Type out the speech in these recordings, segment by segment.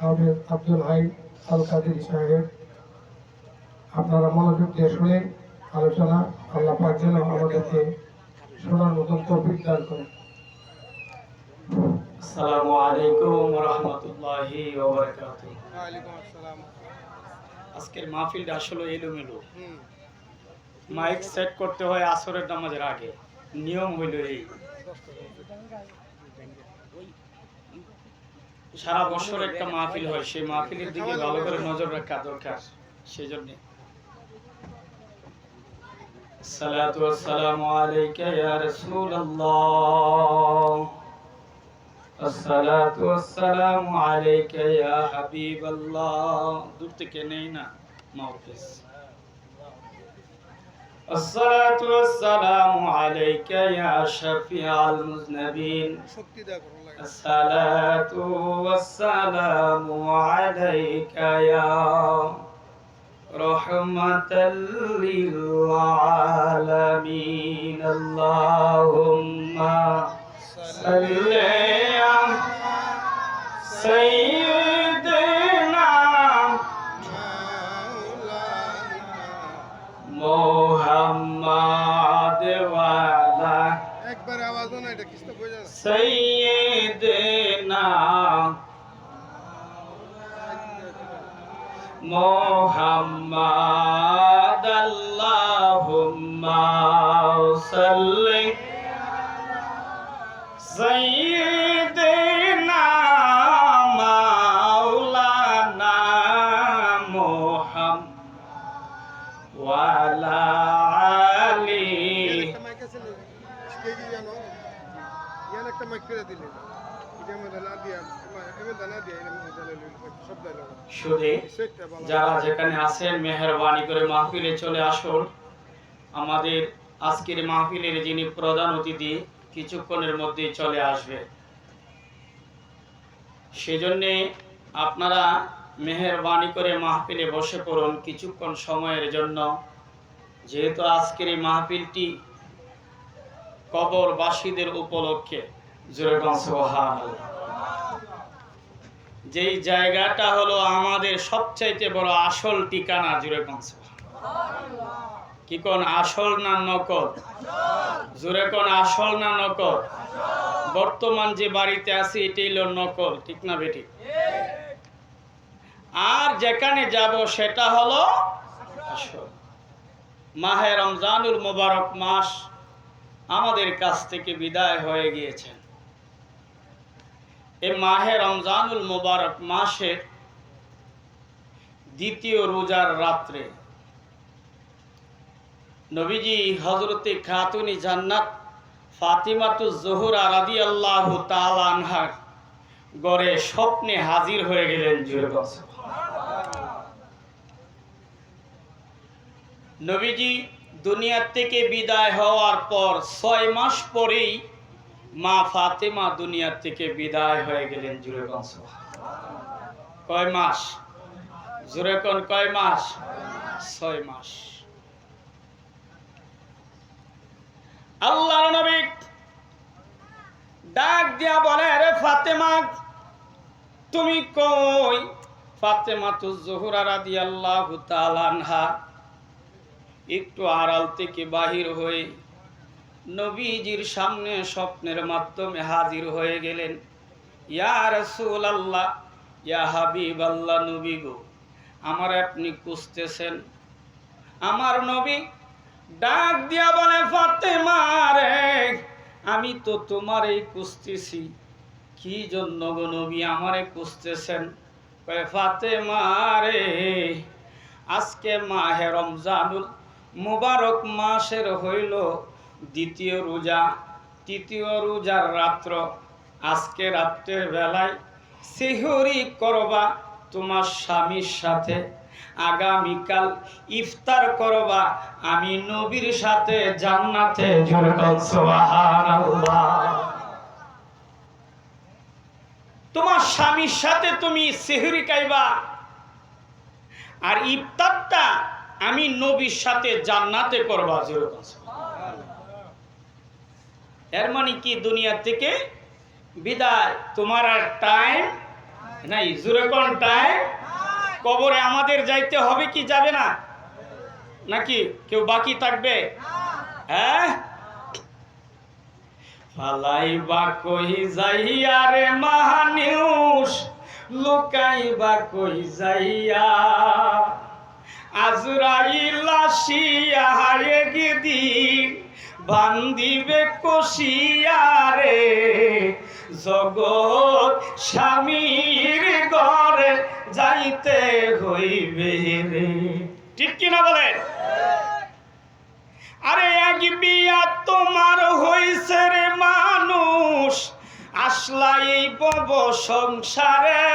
হাফেজ আব্দুল হাই আল কাদির সাহেব, আপনারা মনোযোগ দিয়ে শুনেন আলোচনা। আল্লাহ পাক যেন আমাদেরকে শোনার মতন তৌফিক দান করেন। আসসালামু আলাইকুম ওয়া রাহমাতুল্লাহি ওয়া বারাকাতুহু। ওয়া আলাইকুম আসসালাম। আজকের মাহফিলটা আসলে এলোমেলো। মাইক সেট করতে হয় আসরের নামাজের আগে। নিয়ম হইল এই, সারা বছর একটা মাহফিল হয়, সেই মাহফিলের দিকে ভালো করে নজর রাখা দরকার। সেজন্য সালাতু ওয়াসসালামু আলাইকা ইয়া রাসূলুল্লাহ, আসসালাতু ওয়াসসালামু আলাইকা ইয়া হাবিবাল্লাহ। দূর থেকে নেই না মাহফিজ। আসসালাতু ওয়াসসালামু আলাইকা ইয়া শাফিআল মুজনাবিন, আসসালাতু ওয়াসসালামু আলাইকা ইয়া রাহমাতাল লিল আলামিন। আল্লাহুম্মা সাল্লি আলা সাইয়্যিদিনা মুহাম্মাদ ওয়া আলা একবার আওয়াজ না, এটা কিস্তা কই যায় সাইয়্যিদিনা মুহাম্মাদ। আল্লাহুম্মা সাল্লি সাইয়্যিদিনা মাওলানা মুহাম্মাদ ওয়া আলা আলি। একটা মাইক আছে না, কে কি জানো ইয়ান একটা মাইক করে দিলে এটা মধ্যে না দিয়া এমন দানা দিয়া এর মধ্যে দিলে শব্দ হলো। শুধু যারা যেখানে আছেন মেহেরবানি করে মাহফিলে চলে আসুন। আমাদের আজকের মাহফিলের যিনি প্রধান অতিথি কিছুক্ষণের মধ্যেই চলে আসবে, সেজন্য আপনারা মেহেরবানি করে মাহফিলে বসে পড়ুন কিছুক্ষণ সময়ের জন্য। যেহেতু আজকের এই মাহফিলটি কবরবাসীদের উপলক্ষে, জোরে বলুন সুবহানাল্লাহ। যেই জায়গাটা হলো আমাদের সবচাইতে বড় আসল ঠিকানা, জোরে বলুন সুবহানাল্লাহ। কি কোন আসল না নকল? জোরে কোন আসল না নকল? বর্তমান যে বাড়িতে আছি এটাই হলো নকল, ঠিক না বেটি? আর যেখানে যাব সেটা হলো আসল। মাহে রমজানুল মুবারক মাস আমাদের কাছ থেকে বিদায় হয়ে গিয়েছেন। এই মাহে রমজানুল মুবারক মাসের দ্বিতীয় রোজার রাত্রে নবীজি হযরতে খাতুনি জান্নাত ফাতিমাতুজ জোহরা রাদিয়াল্লাহু তাআলা আনহা ঘরে স্বপ্নে হাজির হয়ে গেলেন। জোরে বলুন সুবহানাল্লাহ। নবীজি দুনিয়া থেকে বিদায় হওয়ার পর 6 মাস পরেই মা ফাতেমা দুনিয়া থেকে বিদায় হয়ে গেলেন। জোরে বলুন সুবহানাল্লাহ। কয় মাস? জোরে কোন কয় মাস? 6 মাস। আল্লাহর নবী ডাক দিয়া বলে, রে ফাতেমা তুমি কই? ফাতেমাতুজ জোহরা রাদিয়াল্লাহু তাআলা আনহা একটু আড়াল থেকে বাহির হয়ে নবীজির সামনে স্বপ্নের মাধ্যমে হাজির হয়ে গেলেন। ইয়া রাসূলুল্লাহ, ইয়া হাবিবাল্লাহ, নবী গো আমার আপনি খুঁজতেছেন। আমার নবী ডাক দিয়া বলে, ফাতেমা রে আমি তো তোমারই খুঁজতেছি। কি জন্য গো নবী আমারে খুঁজতেছেন? কয় ফাতেমা রে আজকে মাহে রমজানুল মুবারক মাসের হইল দ্বিতীয় রোজা, তৃতীয় রোজার রাত্র। আজকে রাত্রের বেলায় সেহরি করবা তোমার স্বামীর সাথে, আগামীকাল ইফতার করবা আমি নবীর সাথে জান্নাতে। জোরে বল সুবহানাল্লাহ। তোমার স্বামীর সাথে তুমি সেহরি খাইবা আর ইফতারটা আমি নবীর সাথে জান্নাতে করবা। জোরে বল সুবহানাল্লাহ। এর মানে কি দুনিয়া থেকে বিদায়, তোমার আর টাইম নাই, জোরে কোনটায়? কবরে আমাদের যাইতে হবে কি যাবে না? নাকি কেউ বাকি থাকবে? হ্যাঁ, ফালাইবা কই যাইয়া রে মানুষ, লুকাইবা কই যাইয়া, আজরাইল আসিয়া একদিন বান্দিবে কষিয়া রে, জগৎ স্বামীর ঘরে যাইতে হইবে রে। ঠিক কিনা বলেন? আরে এক বিয়া তোমার হইছে রে মানুষ, আসলা এই বব সংসারে,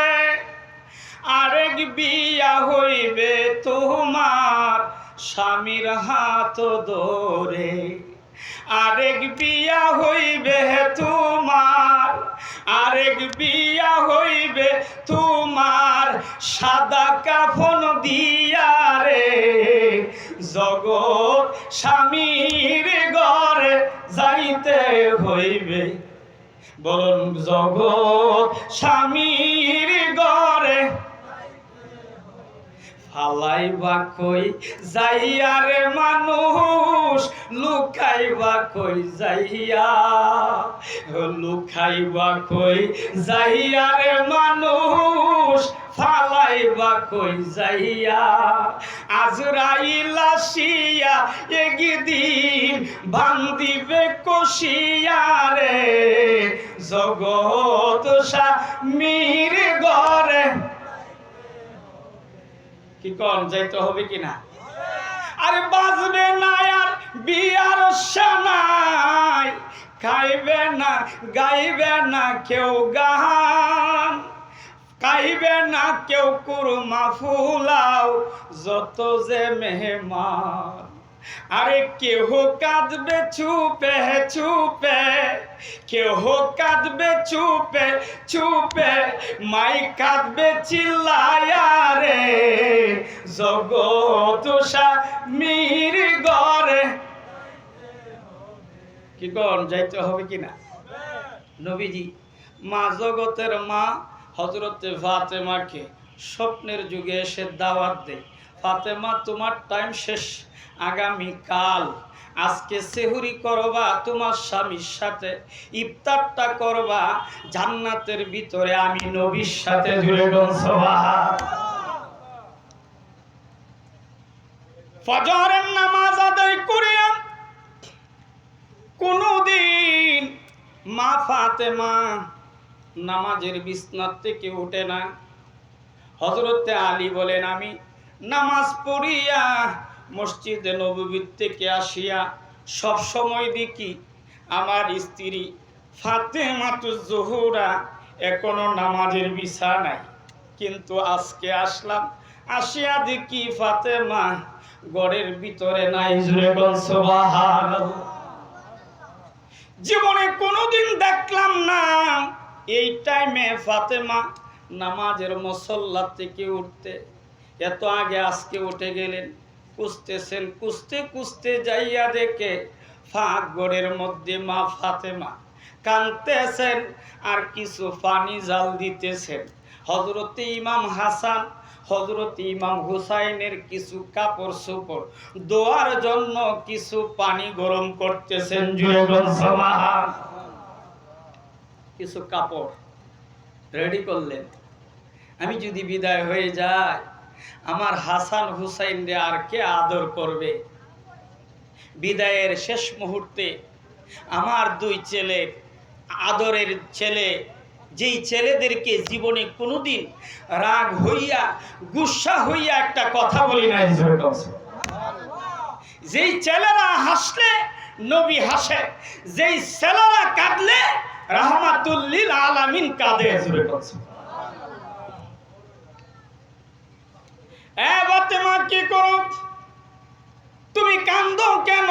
আরেক বিয়া হইবে তোমার স্বামীর হাত ধরে, আরেক বিয়া হইবে তোমার, আরেক বিয়া হইবে তোমার সাদা কাফন দিয়া রে, জগৎ স্বামীর ঘরে যাইতে হইবে। বলুন, জগৎ স্বামীর ঘরে ফালাইবা কই যাইয়া রে মানুষ, লুকাইবা কই যাইয়া, লুকাইবা কই যাইয়া রে মানুষ, ফালাইবা কই যাইয়া, আজরাইল আসিয়া একদিন বান্দিবে কষিয়া রে, জগৎ স্বামীর ঘরে। কি কন, যাইতে হবে কিনা? আরে বাজবে না আর বিয়ার সানাই, খাইবে না গাইবে না কেউ গান, খাইবে না কেউ কুরমা ফুলাও, যত যে মেহমান। আরে কেহ কাঁদবে চুপে চুপে, কেহ কাঁদবে চুপে চুপে, মাই কাঁদবে চিল্লায়া রে, জগৎ স্বামীর ঘরে। কি কন, যাইতে হবে কিনা? নবীজি মা জগতের মা হযরতে ফাতেমাকে স্বপ্নের যুগে এসে দাওয়াত দেয়, ফাতেমা তোমার টাইম শেষ, আগামী কাল আজকে সেহুরি করবা তোমার স্বামীর সাথে, ইফতারটা করবা জান্নাতের ভিতরে আমি নবীর সাথে। জুড়ে বলুন সুবহানাল্লাহ। ফজরের নামাজ আদায় করিয়া কোনদিন মা ফাতেমা নামাজের বিছনা থেকে উঠে না। হযরতে আলী বলেন, আমি নামাজ পড়িয়া মসজিদে নববী থেকে আসিয়া সব সময় দেখি আমার স্ত্রী ফাতেমাতুজ জোহরা এখনো নামাজের বিছানায়, কিন্তু আজকে আসলাম, আসিয়া দেখি ফাতেমা ঘরের ভিতরে নাই। জুড়ে বল সুবহানাল্লাহ। জীবনে কোনোদিন দেখলাম না এই টাইমে ফাতেমা নামাজের মুসল্লা থেকে উঠতে। এত আগে আজকে উঠে গেলেন, খুঁজতেছেন, খুঁজতে খুঁজতে যাইয়া দেখে ফাঁক ঘরের মধ্যে মা ফাতেমা কাঁদতেছেন আর কিছু পানি জাল দিতেছেন। হযরতে ইমাম হাসান, হযরতে ইমাম হুসাইনের কিছু কাপড় চোপড় ধোয়ার জন্য কিছু পানি গরম করতেছেন। কিছু কাপড় রেডি করলেন, আমি যদি বিদায় হয়ে যাই আমার হাসান হুসাইন রে আর কে আদর করবে? বিদায়ের শেষ মুহূর্তে আমার দুই ছেলে, আদরের ছেলে, যেই ছেলেদেরকে জীবনে কোনোদিন রাগ হইয়া গুসা হইয়া একটা কথা বলি নাই, যেই ছেলেরা হাসলে নবী হাসে, যেই ছেলেরা কাঁদলে রাহমাতুল লিল আলামিন কাঁদে। এ ফাতেমা, কি করো তুমি? কান্দো কেন?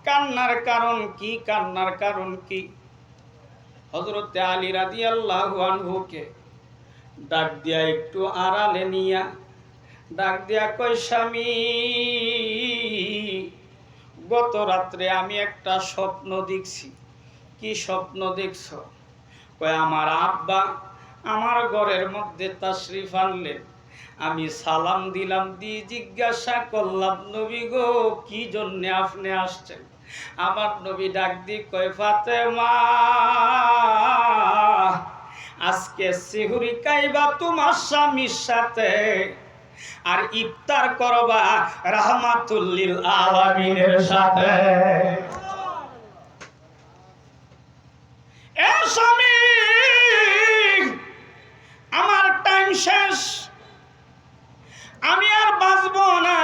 কান্নার কারণ কি? কান্নার কারণ কি? হযরতে আলী রাদিয়াল্লাহু আনহুকে ডাক দিয়া একটু আড়ালে নিয়া ডাক দিয়া কয়, স্বামী, গত রাত্রে আমি একটা স্বপ্ন দেখছি। কি স্বপ্ন দেখছো? কয়, আমার আব্বা আমার ঘরের মধ্যে তাশরিফ আনলেন। আমি সালাম দিলাম, দিয়ে জিজ্ঞাসা করলাম, নবী গো, কি জন্য আপনি আসছেন? আমার নবী ডাক দিয়ে কয়, ফাতেমা, আজকে সিহুরি খাইবা তোমার স্বামীর সাথে, আর ইফতার করবা রাহমাতুল লিল আলামিনের সাথে। এ স্বামী, আমার টাইম শেষ, আমি আর বাঁচবো না,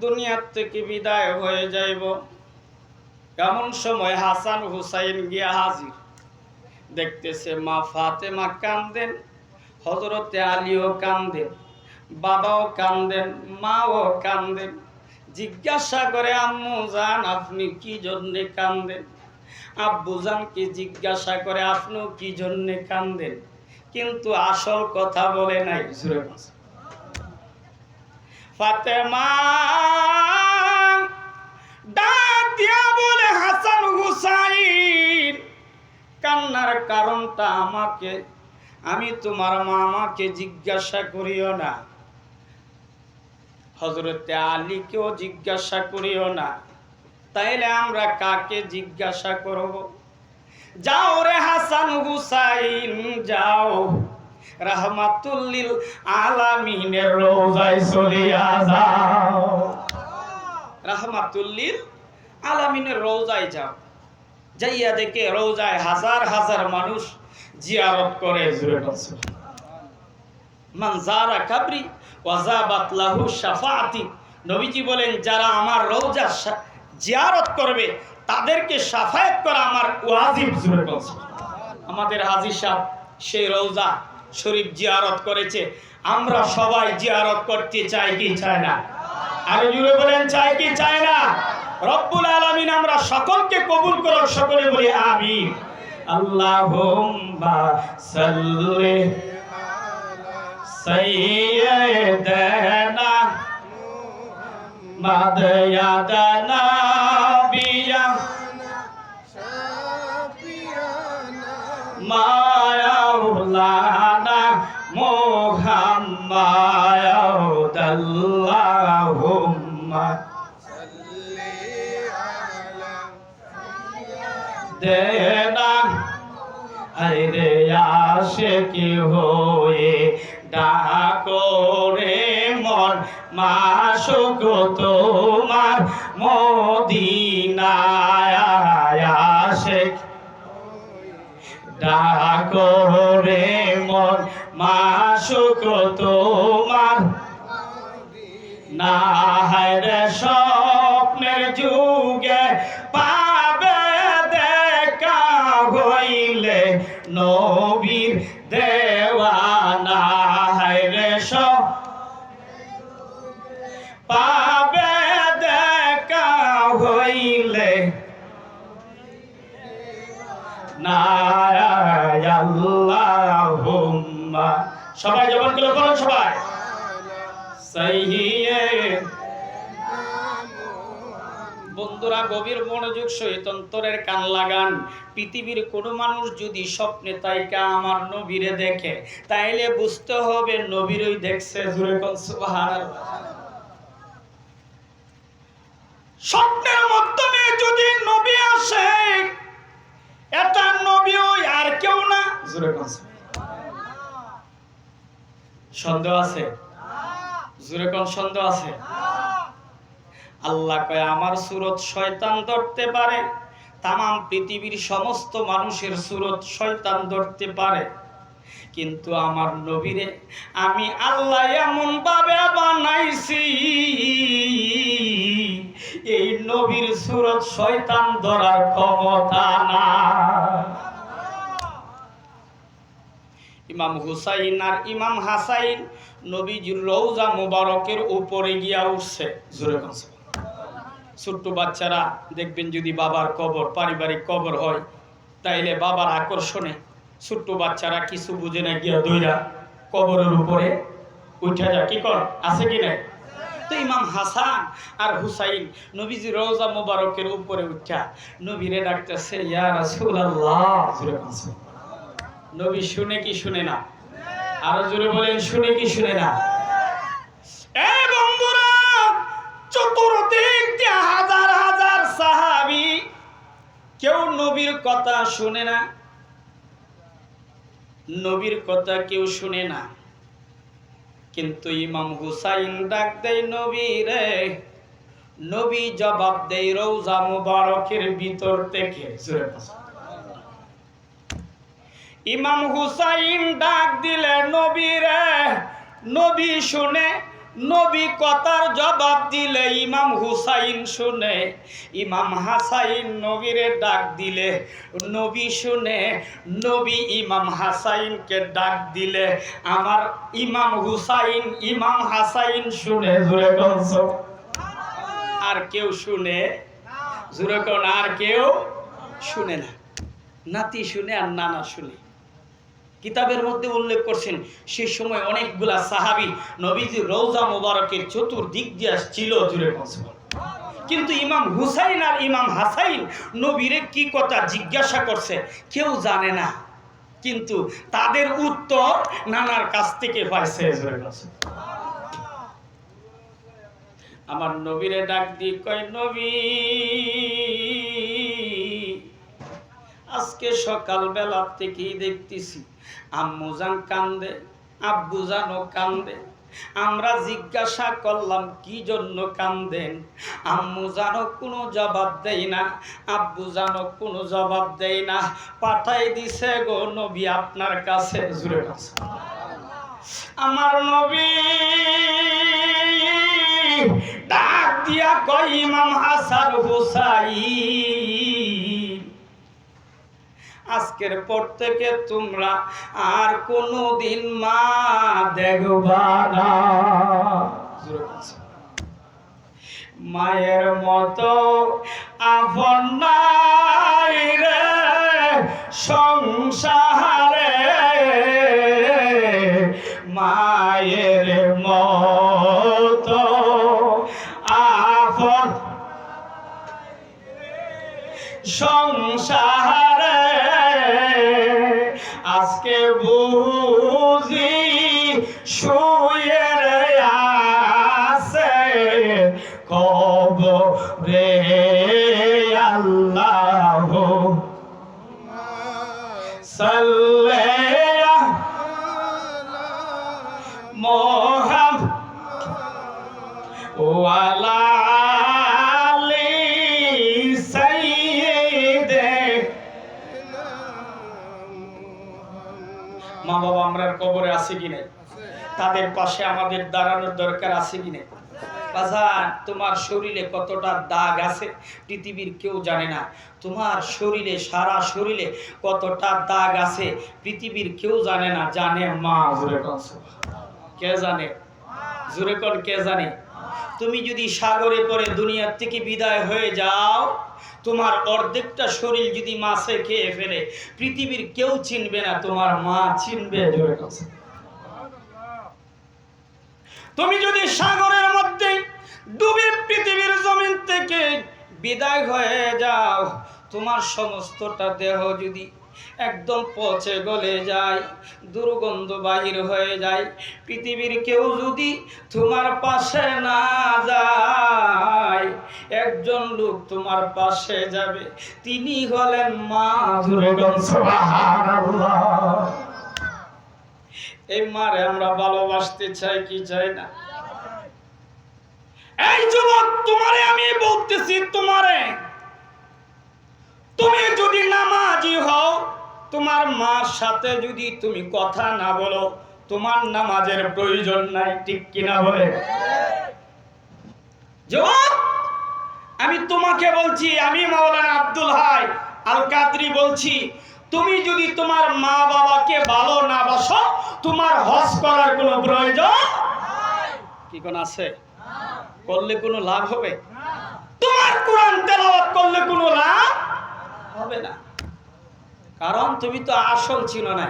দুনিয়ার থেকে বিদায় হয়ে যাইব। এমন সময় হাসান হুসাইন গিয়া হাজির। দেখতেছে মা ফাতেমা কান্দেন, হযরতে আলীও কান্দেন, বাবাও কান্দেন, মাও কান্দেন। জিজ্ঞাসা করে, আম্মু জান, আপনি কি জন্য কান্দেন? আব্বু জানকে জিজ্ঞাসা করে, আপনিও কি জন্য কান্দেন? কিন্তু আসল কথা বলে নাই। ফাতেমা ডাক দিয়া বলে, হাসান হুসাইন, কান্নার কারণটা আমি তোমার মামাকে জিজ্ঞাসা করিও না, হযরতে আলীকেও জিজ্ঞাসা করিও না, তাইলে আমরা কাকে জিজ্ঞাসা করব? যাও রে হাসান হুসাইন, যাও, রাহমাতুল লিল আলামিনের রওজায় চলিয়া যাও। রাহমাতুল লিল আলামিনের রওজায় যাও। যাইয়া দেখে রওজায় হাজার হাজার মানুষ জিয়ারত করে। মান যারা কবরি ওয়াজাবাত লাহু শাফাআতি। নবীজি বলেন, যারা আমার রওজা জিয়ারত করবে তাদেরকে শাফায়াত করা আমার ওয়াজিব। আমাদের হাজী সাহেব সেই রওজা শরীফ জিয়ারত করেছে। আমরা সবাই জিয়ারত করতে চাই কি চাই না? আরো জুড়ে বলেন, চাই কি চাই না? রব্বুল আলামিন আমরা সকলকে কবুল করুন, সকলে বলি আমিন। আল্লাহুম্মা সাল্লি সাইয়্যিদানা মাদয়াদানা বিয়া মাওলানা মুহাম্মাদ। আল্লাহুম্মা দেনা আরে আশিকি হয়ে ডাকো রে মন, মাশুক তোমার মদিনায় আশিক। ডাকো রে মন, মাশুক তোমার না হয় রে স্বপ্নের যুগে পাবে দেখা হইলে নবীর দেওয়ানা। হয় রে পাবে দেখা হইলে না। আল্লাহুম্মা, সবাই জবান করে বলুন, সবাই বন্ধুরা, গভীর মনোযোগ সহিত অন্তরের কান লাগান। পৃথিবীর কোনো মানুষ যদি স্বপ্নে তাইকা আমার নবীরে দেখে, তাইলে বুঝতে হবে নবীরই দেখছে। জোরে কোন সুবহানাল্লাহ। স্বপ্নের মাধ্যমে যদি নবী আসে, এটা নবী ওই আর কেউ না। জোরে কোন সন্দেহ আছে? জোরে কোন সন্দেহ আছে? আল্লাহ কয়, আমার সুরত শয়তান ধরতে পারে, তামাম পৃথিবীর সমস্ত মানুষের সুরত শয়তান ধরতে পারে, কিন্তু আমার নবীরে আমি আল্লাহ এমন ভাবে বানাইছি, এই নবীর সুরত শয়তান ধরার ক্ষমতা না। ইমাম হুসাইন আর ইমাম হাসাইন নবীজির রওজা মুবারকের উপরে গিয়া উঠছে। জোরে বলুন। ছোট্ট বাচ্চারা দেখবেন, যদি বাবার কবর, পারিবারিক কবর হয়, তাইলে বাবার আকর্ষণে ছোট্ট বাচ্চারা কিছু বুঝে না, গিয়া দইরা কবরের উপরে উঠা যায়। কি কর আছে কি নাই? তো ইমাম হাসান আর হুসাইন নবীজির রওজা মুবারকের উপরে উঠা নবীরে ডাকতেছে, ইয়া রাসূলুল্লাহ। জোরে বলুন। নবী শুনে কি শুনে না? আরো জোরে বলেন, শুনে কি শুনে না? এই বন্ধুরা, চতুর্দিক দিয়ে হাজার হাজার সাহাবী, কেউ নবীর কথা শুনে না, নবীর কথা কেউ শুনে না। কিন্তু ইমাম হুসাইন ডাক দেয় নবী রে, নবী জবাব দেয় রওজা মুবারকের ভিতর থেকে। ইমাম হুসাইন ডাক দিলে নবী রে, নবী শুনে, নবী কথার জবাব দিলে ইমাম হুসাইন শুনে, ইমাম হাসাইন নবীরে ডাক দিলে নবী শুনে, নবী ইমাম হাসাইনকে ডাক দিলে আমার ইমাম হুসাইন ইমাম হাসাইন শুনে। জোরে বলছ? আর কেউ শুনে? জোরে কোন? আর কেউ শুনে না। নাতি শুনে আর নানা শুনে। কিতাবের মধ্যে উল্লেখ করছেন সেই সময় অনেকগুলা সাহাবী নবীজির রওজা মুবারকের চতুর্দিক দিয়ে ছিল। জুড়ে কিন্তু ইমাম হুসাইন আর ইমাম হাসাইন নবীরে কি কথা জিজ্ঞাসা করছে কেউ জানে না, কিন্তু তাদের উত্তর নানার কাছ থেকে পাইছে। আমার নবীরে ডাক দিয়ে কয়, নবী আজকে সকালবেলা থেকেই দেখতেছি আম্মু জান কান্দে, আব্বু জানও কান্দে। আমরা জিজ্ঞাসা করলাম কি জন্য কান্দেন, আম্মু জানও কোনো জবাব দেয় না, আব্বু জানও কোনো জবাব দেয় না। পাঠাই দিছে গো নবী আপনার কাছে। জুড়ে কাছে আমার নবী ডাক দিয়া কয়, ইমাম হাসান হুসাইন আজকের পর থেকে তোমরা আর কোনোদিন মা দেখবা না। মায়ের মতো আপন নাই রে সংসারে, মায়ের মতো আপন সংসারে, আজকে বুঝি শুয়ে আছে কবরে আল্লাহ সাল্লাল্লাহু মুহাম্মাদ ওয়ালা মা বাবা আমরা কবরে আছে কি নাই, তাদের পাশে আমাদের দাঁড়ানোর দরকার আছে কি নাই? বাজার তোমার শরীরে কতটা দাগ আছে পৃথিবীর কেউ জানে না। তোমার শরীরে, সারা শরীরে কতটা দাগ আছে পৃথিবীর কেউ জানে না, জানে মা। জোরে কোন? কে জানে? জোরে কোন? কে জানে? তুমি যদি সাগরে পড়ে দুনিয়ার থেকে বিদায় হয়ে যাও, তোমার অর্ধেকটা শরীর যদি মাছে খেয়ে ফেলে পৃথিবীর কেউ চিনবে না, তোমার মা চিনবে। তুমি যদি সাগরের মধ্যে ডুবে পৃথিবীর জমিন থেকে বিদায় হয়ে যাও, তোমার সমস্তটা দেহ যদি একদম পচে গলে যায়, দুর্গন্ধ বাহির হয়ে যায়, পৃথিবীর কেউ যদি তোমার পাশে না যায়, একজন লোক তোমার পাশে যাবে, তিনি হলেন মা। সুবহানাল্লাহ। এই মারে আমরা ভালোবাসতে চাই কি চাই না? এই যুবক তোমারে আমি বলতেছি, তোমারে তুমি যদি নামাজি হও, তোমার মার সাথে যদি তুমি কথা না বলো, তোমার নামাজের প্রয়োজন নাই। ঠিক কিনা বলে? যুবক আমি তোমাকে বলছি, আমি মাওলানা আব্দুল হাই আল কাদরি বলছি, তুমি যদি তোমার মা বাবাকে ভালো না বাসো, তোমার হজ করার কোনো প্রয়োজন কি কোন আছে? করলে কোনো লাভ হবে? তোমার কোরআন তেলাওয়াত করলে কোনো লাভ হবে না, কারণ তুমি তো আসল চিনো না।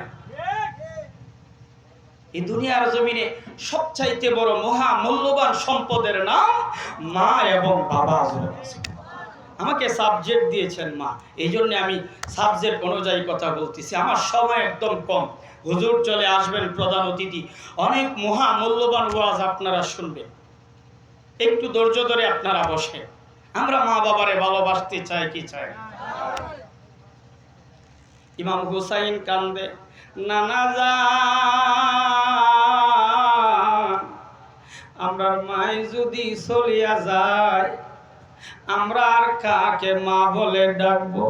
এই দুনিয়ার জমিনে সবচাইতে বড় মহা মূল্যবান সম্পদের নাম মা এবং বাবা। আমাকে সাবজেক্ট দিয়েছেন মা, এই জন্য আমি সাবজেক্ট অনুযায়ী কথা বলতেছি। আমার সময় একদম কম। হুজুর চলে আসবেন প্রধান অতিথি, অনেক মহা মূল্যবান ওয়াজ আপনারা শুনবেন। একটু ধৈর্য ধরে আপনারা বসে। আমরা মা বাবারে ভালোবাসতে চাই কি চাই? ইমাম হুসাইন কান্দে, নানা যান, আমরা মাই যদি চলিয়া যায়, আমরা আর কাকে মা বলে ডাকবো?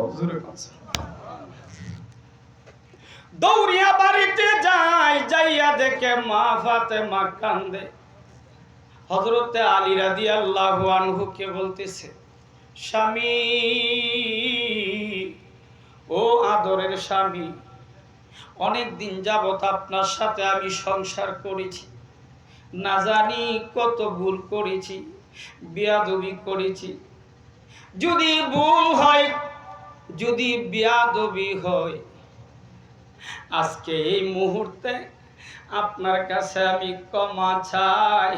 দৌড়িয়া বাড়িতে যাই, যাইয়া দেখে মা ফাতেমা কান্দে। হযরতে আলী রাদিয়াল্লাহু আনহুকে বলতেছে, স্বামী, ও আদরের স্বামী, অনেক দিন যাবত আপনার সাথে আমি সংসার করেছি, না জানি কত ভুল করেছি, বেয়াদবি করেছি। যদি ভুল হয়, যদি বেয়াদবি হয়, আজকে এই মুহূর্তে আপনার কাছে আমি ক্ষমা চাই,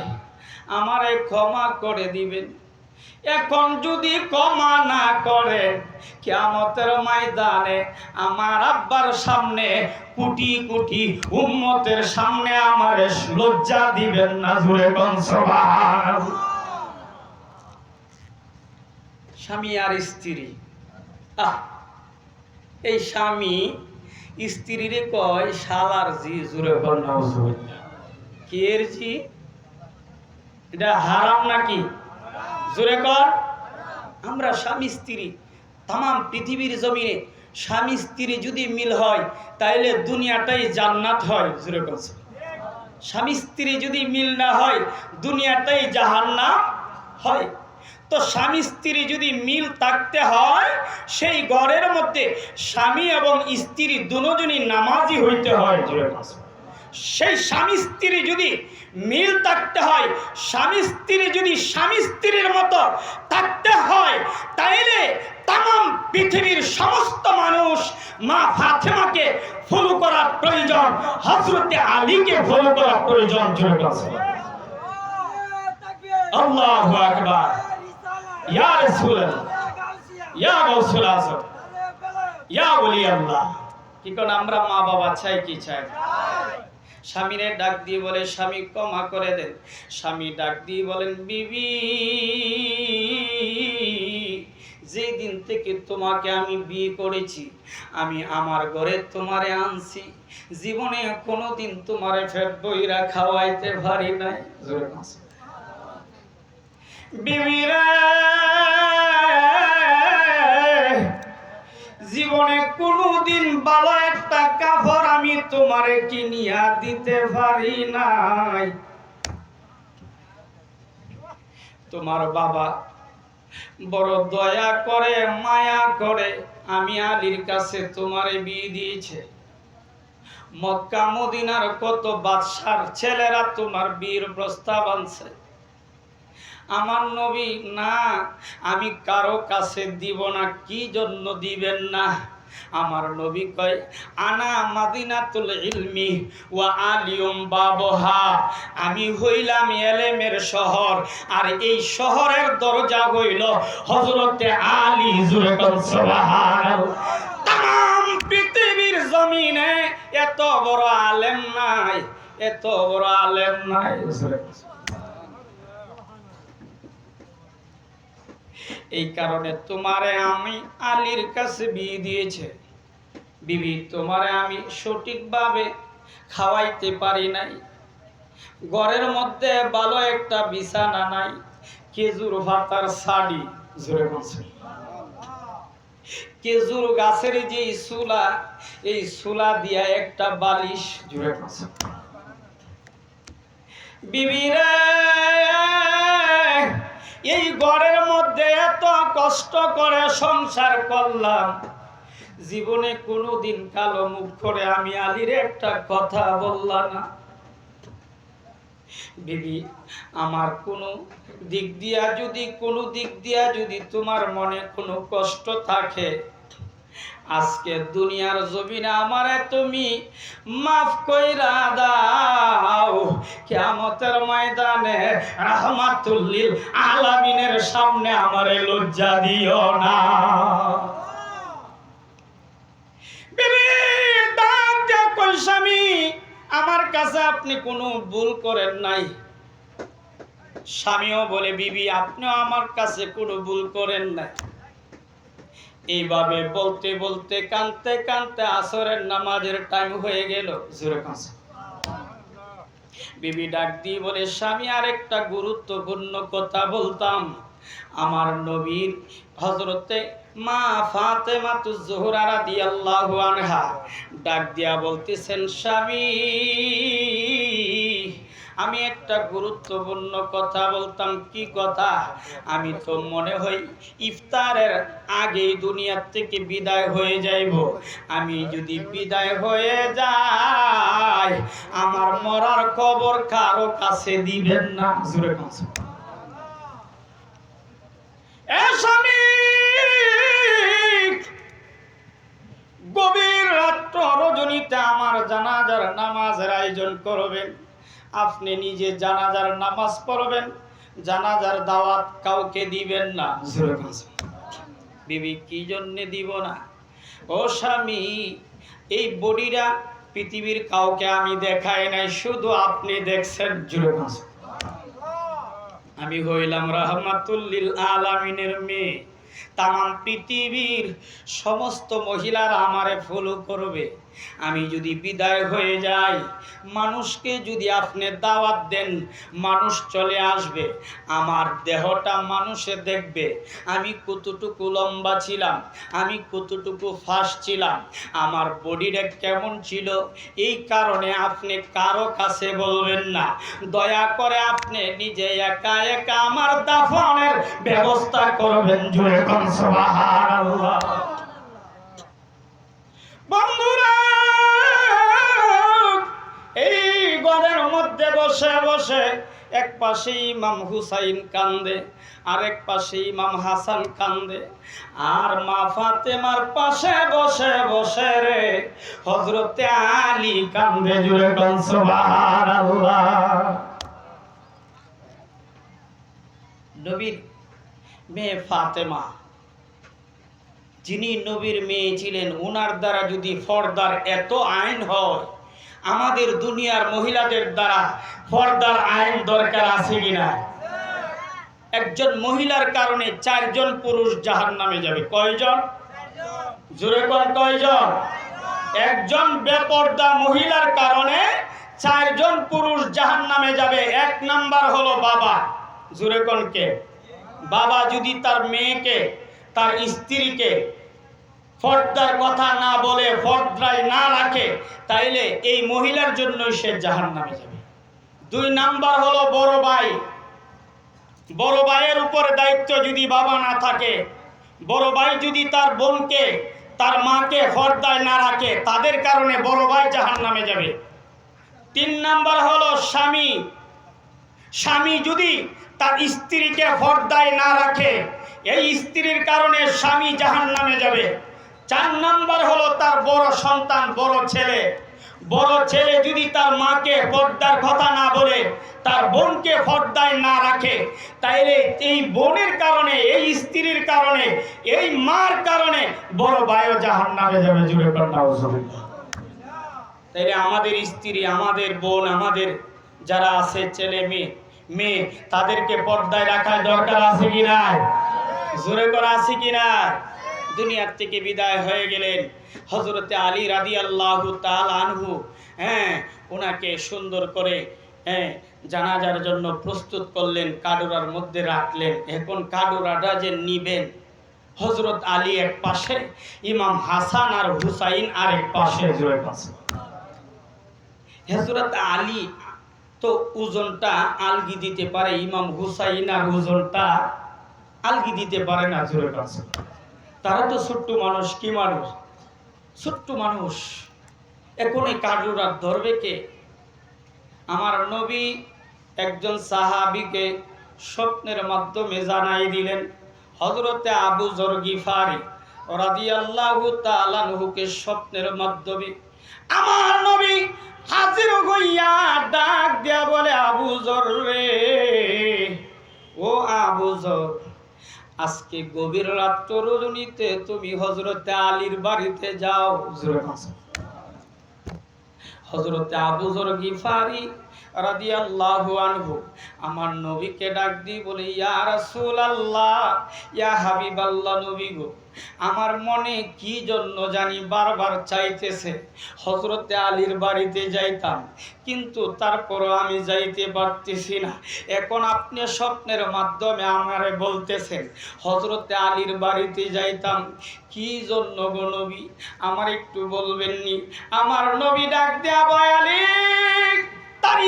আমারে ক্ষমা করে দিবেন। এখন যদি ক্ষমা না করে, কিয়ামতের ময়দানে আমার আব্বার সামনে, কোটি কোটি উম্মতের সামনে আমারে লজ্জা দিবেন না। জোরে বল সুবহানাল্লাহ। স্বামী আর স্ত্রী, এই স্বামী স্ত্রীরে কয় শালার জি। জোরে বল নাউজুবিল্লাহ। কি এর জি? এটা হারাম নাকি? জোরে কর। আমরা স্বামী স্ত্রী, তাম পৃথিবীর জমিনে স্বামী স্ত্রী যদি মিল হয়, তাইলে দুনিয়াটাই জান্নাত হয়। জোরে কর। স্বামী স্ত্রী যদি মিল না হয়, দুনিয়াটাই জাহান্নাম হয়। তো স্বামী স্ত্রী যদি মিল থাকতে হয়, সেই ঘরের মধ্যে স্বামী এবং স্ত্রী দুজনই নামাজি হইতে হয়। সেই স্বামী স্ত্রী যদি মিল থাকতে হয়, স্বামী স্ত্রী যদি স্বামী স্ত্রীর মতো থাকতে হয়, তাইলে তাম পৃথিবীর সমস্ত মানুষ মা ফাতেমাকে ফলো করা প্রয়োজন, হযরতে আলীকে ফলো করা প্রয়োজন। আল্লাহু আকবার। ইয়া রাসূলুল্লাহ, ইয়া গাউসুল আযম, ইয়া ওলি আল্লাহ। কি কোন আমরা মা বাবা চাই কি চাই? স্বামীরে ডাক দিয়ে বলে, স্বামী ক্ষমা করে দেন। স্বামী ডাক দিয়ে বলেন, বিবি, যেই দিন থেকে তোমাকে আমি বিয়ে করেছি, আমি আমার ঘরে তোমারে আনছি, জীবনে কোনোদিন তোমারে পেট বইরা খাওয়াইতে পারি নাই। বিবিরা, জীবনে কোনোদিন ভালো একটা কাপড় আমি তোমারে কিনিয়া দিতে পারি নাই। তোমার বাবা বড় দয়া করে, মায়া করে আমি আলীর কাছে তোমারে বিয়ে দিয়েছে। মক্কা মদিনার কত বাদশার ছেলেরা তোমার বিয়ের প্রস্তাব আনছে। আমার নবী না, আমি কারো কাছে দিব না। কি জন্য দিবেন না? আমার নবী কয়, আনা মাদিনাতুল ইলমি ওয়া আলিয়ুম বাবহা, আমি হইলাম ইলমের শহর, আর এই শহরের দরজা হইল হযরতে আলী। জোরে বল সুবহানাল্লাহ। তাম পৃথিবীর জমিনে এত বড় আলেম নাই, এত বড় আলেম নাই। এই কারণে তোমারে আমি আলীর কাছে বিয়ে দিয়েছে। বিবি, তোমারে আমি সঠিকভাবে খাওয়াইতে পারি নাই, ঘরের মধ্যে ভালো একটা বিছানা নাই, খেজুর পাতার শাড়ি। জোরে বলছে। খেজুর গাছের যে চুলা, এই চুলা দিয়া একটা বালিশ। জোরে বলছে। বিবিরা, এই ঘরের মধ্যে এত কষ্ট করে সংসার করলাম, জীবনে কোনোদিন কালো মুখ করে আমি আলীর একটা কথা বললাম না। বিবি, আমার কোনো দিক দিয়া যদি তোমার মনে কোনো কষ্ট থাকে, আজকে দুনিয়ার জমিনে আমারে তুমি মাফ কইরা দাও, কিয়ামতের ময়দানে রাহমাতুল লিল আলামিনের সামনে আমারে লজ্জা দিও না। বিবি ডাক দিয়া কই, স্বামী আমার কাছে আপনি কোনো ভুল করেন নাই। স্বামীও বলে, বিবি আপনিও আমার কাছে কোনো ভুল করেন নাই। এইভাবে বলতে বলতে কাঁদতে কাঁদতে আসরের নামাজের টাইম হয়ে গেল। জোরে কাঁদছে। বিবি ডাক দিয়ে বলে, স্বামী আরেকটা গুরুত্বপূর্ণ কথা বলতাম। আমার নবীর হযরতে মা ফাতেমাতুজ জোহরা রাদিয়াল্লাহু আনহা ডাক দিয়া বলতেছেন, স্বামী আমি একটা গুরুত্বপূর্ণ কথা বলতাম। কি কথা? আমি তো মনে হয় ইফতারের আগেই দুনিয়া থেকে বিদায় হয়ে যাইব। আমি যদি বিদায় হয়ে যাই আমার মরার খবর কারো কাছে দিবেন না। জোরে কাছে স্বামী গভীর রাত্র রজনীতে আমার জানাজার নামাজের আয়োজন করবেন। আপনি নিজে জানাজার নামাজ পড়বেন, জানাজার দাওয়াত কাউকে দিবেন না। বিবি কি জন্য দিব না? ও স্বামী এই বডিটা পৃথিবীর কাউকে আমি দেখাই নাই, শুধু আপনি দেখছেন। আমি হইলাম রাহমাতুল লিল আলামিনের মেয়ে। তাম পৃথিবীর সমস্ত মহিলারা আমারে ফলো করবে। আমি যদি বিদায় হয়ে যাই, মানুষকে যদি আপনি দাওয়াত দেন, মানুষ চলে আসবে। আমার দেহটা মানুষে দেখবে আমি কতটুকু লম্বা ছিলাম, আমি কতটুকু ফাস্ট ছিলাম, আমার বডিটা কেমন ছিল। এই কারণে আপনি কারো কাছে বলবেন না। দয়া করে আপনি নিজে একা একা আমার দাফনের ব্যবস্থা করবেন। জোরে কোন সুবহানাল্লাহ। বন্ধুরা এই ঘরের মধ্যে বসে বসে এক পাশে ইমাম হুসাইন কান্দে, আরেক পাশে ইমাম হাসান কান্দে, আর মা ফাতেমার পাশে বসে বসে রে হযরতে আলী কান্দে। জোরে কোন সুবহানাল্লাহ। নবীর মেয়ে ফাতেমা, যিনি নবীর মেয়ে ছিলেন, ওনার দ্বারা যদি পর্দার এত আইন হয়, আমাদের দুনিয়ার মহিলাদের দ্বারা পর্দার আইন দরকার আছে কিনা? একজন মহিলার কারণে 4 জন পুরুষ জাহান্নামে যাবে। কয়জন? জোরে কোন কয়জন? একজন বেপর্দা মহিলার কারণে 4 জন পুরুষ জাহান্নামে যাবে। 1 নাম্বার হলো বাবা। জোরে কোন কে? বাবা যদি তার মেয়েকে, তার স্ত্রীকে পর্দার কথা না বলে, পর্দায় না রাখে, তাইলে এই মহিলার জন্য সে জাহান্নামে যাবে। 2 নাম্বার হলো বড় ভাই। বড় ভাইয়ের উপর দায়িত্ব যদি বাবা না থাকে, বড় ভাই যদি তার বোনকে, তার মাকে পর্দায় না রাখে, তাদের কারণে বড় ভাই জাহান্নামে যাবে। 3 নাম্বার হলো স্বামী। স্বামী যদি তার স্ত্রীকে পর্দায় না রাখে, এই স্ত্রীর কারণে স্বামী জাহান্নামে যাবে। 4 নাম্বার হলো তার বড় সন্তান, বড় ছেলে। বড় ছেলে যদি তার মাকে পর্দার কথা না বলে, তার বোনকে পর্দায় না রাখে, তাইলে এই বোনের কারণে, এই স্ত্রীর কারণে, এই মার কারণে বড় ভাইও জাহান্নামে যাবে। জুড়ে নাউজুবিল্লাহ। তাইলে আমাদের স্ত্রী, আমাদের বোন, আমাদের যারা আছে ছেলে মেয়ে, তাদেরকে পর্দায় রাখার দরকার আছে কি না? জোরে করা আছে কি না? দুনিয়ার থেকে বিদায় হয়ে গেলেন হযরতে আলী রাদিয়াল্লাহু তাআলা আনহু। ওনাকে সুন্দর করে জানাজার জন্য প্রস্তুত করলেন, কাডুরার মধ্যে রাখলেন। এখন কাডুরাটা যে নিবেন, হযরত আলী এক পাশে, ইমাম হাসান আর হুসাইন আরেক পাশে। হযরত আলী তো ওজনটা আলগি দিতে পারে, ইমাম হুসাইন আর ওজনটা আলগি দিতে পারে না। জোরে কাছে তারা তো ছোট্ট মানুষ। কি মানুষ? ছোট্ট মানুষ। এখন এই কাডুরা ধরবে কে? আমার নবী একজন সাহাবীকে স্বপ্নের মাধ্যমে জানাই দিলেন। হযরতে আবু যর গিফারি রাদিয়াল্লাহু তাআলা আনহুকে স্বপ্নের মাধ্যমে আমার নবী হাজির হইয়া ডাক দেয়া বলে, বুজর, আজকে গভীর রাত্র রজনীতে তুমি হযরতে আলীর বাড়িতে যাও। হযরতে আবু যর গিফারি রাদিয়াল্লাহু আনহু আমার নবীকে ডাক দিয়ে বলে, ইয়া রাসূলুল্লাহ, ইয়া হাবিবাল্লাহ, নবী গো, আমার মনে কি জন্য জানি বারবার চাইতেছে হযরতে আলীর বাড়িতে যাইতাম, কিন্তু তারপরও আমি যাইতে পারতেছি না। এখন আপনি স্বপ্নের মাধ্যমে আমারে বলতেছেন হযরতে আলীর বাড়িতে যাইতাম, কি জন্য গো নবী, আমার একটু বলবেন নি? আমার নবী ডাক দেয়া, বয় আলী, তার